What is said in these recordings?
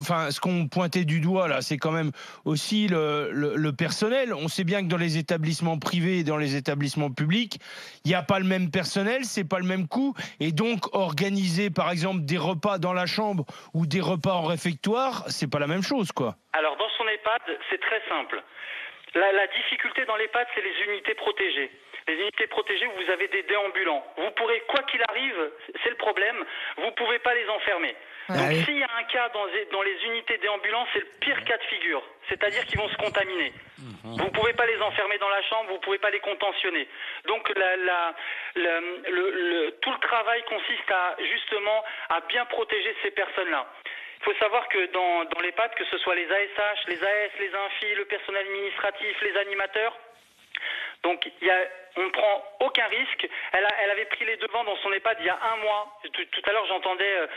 enfin, ce qu'on pointait du doigt là, c'est quand même aussi le personnel. On sait bien que dans les établissements privés et dans les établissements publics, il n'y a pas le même personnel, c'est pas le même coût, et donc organiser par exemple des repas dans la chambre ou des repas en réfectoire, c'est pas la même chose, quoi. Alors dans son EHPAD, c'est très simple. La difficulté dans l'EHPAD, c'est les unités protégées. Les unités protégées où vous avez des déambulants. Vous pourrez, quoi qu'il arrive, c'est le problème, vous ne pouvez pas les enfermer. Donc s'il y a un cas dans les unités déambulants, c'est le pire cas de figure. C'est-à-dire qu'ils vont se contaminer. Vous ne pouvez pas les enfermer dans la chambre, vous ne pouvez pas les contentionner. Donc tout le travail consiste justement à bien protéger ces personnes-là. Il faut savoir que dans l'EHPAD, que ce soit les ASH, les AS, les infis, le personnel administratif, les animateurs, donc on ne prend aucun risque. Elle avait pris les devants dans son EHPAD il y a un mois. Tout à l'heure, j'entendais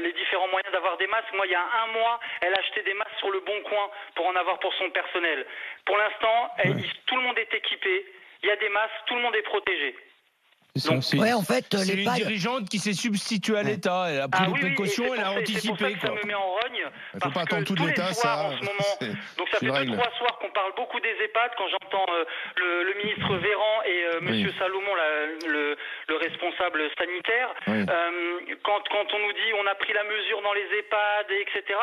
les différents moyens d'avoir des masques. Moi, il y a un mois, elle achetait des masques sur le Bon Coin pour en avoir pour son personnel. Pour l'instant, tout le monde est équipé. Il y a des masques, tout le monde est protégé. Ouais, en fait, c'est une dirigeante qui s'est substituée à l'État. Elle a pris des précautions, elle a anticipé. C'est pour ça que ça me met en rogne. Il ne faut pas attendre tout de l'État, ça. En ce moment, donc ça fait 2-3 soirs qu'on parle beaucoup des EHPAD. Quand j'entends le ministre Véran et Monsieur Salomon, le responsable sanitaire, quand on nous dit on a pris la mesure dans les EHPAD, etc.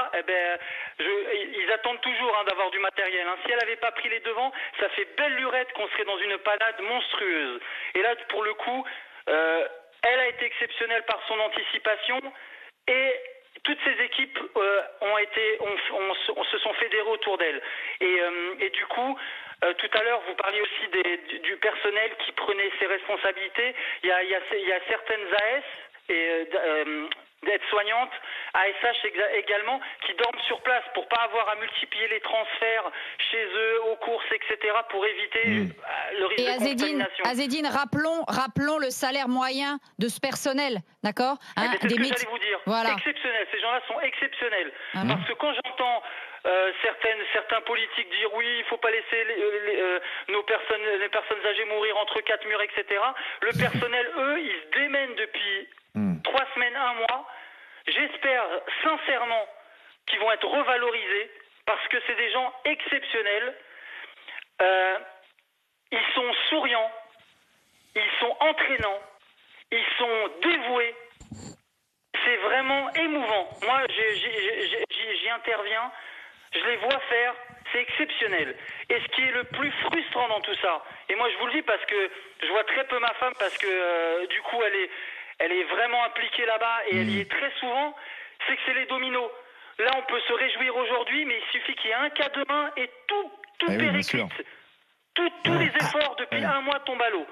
Ils attendent toujours d'avoir du matériel. Si elle n'avait pas pris les devants, ça fait belle lurette qu'on serait dans une panade monstrueuse. Et là, pour le coup, elle a été exceptionnelle par son anticipation et toutes ces équipes se sont fédérées autour d'elle. Et du coup, tout à l'heure, vous parliez aussi du personnel qui prenait ses responsabilités. Il y a certaines AS et d'aides-soignantes, ASH également, qui dorment sur place pour pas avoir à multiplier les transferts chez eux, aux courses, etc., pour éviter le risque de contamination. Azedine, rappelons le salaire moyen de ce personnel, d'accord, c'est ce que j'allais vous dire. Voilà. Exceptionnel, ces gens-là sont exceptionnels. Parce que quand j'entends certains politiques dire oui, il ne faut pas laisser les personnes âgées mourir entre quatre murs, etc., le personnel, eux, ils se démènent depuis 3 semaines, 1 mois. J'espère sincèrement qu'ils vont être revalorisés parce que c'est des gens exceptionnels. Ils sont souriants, ils sont entraînants, ils sont dévoués. C'est vraiment émouvant. Moi, j'y interviens, je les vois faire, c'est exceptionnel. Et ce qui est le plus frustrant dans tout ça, et moi je vous le dis parce que je vois très peu ma femme parce que du coup elle est vraiment impliquée là-bas et elle y est très souvent, c'est que c'est les dominos. Là, on peut se réjouir aujourd'hui, mais il suffit qu'il y ait un cas demain et tout périclite. Tous les efforts depuis 1 mois tombent à l'eau.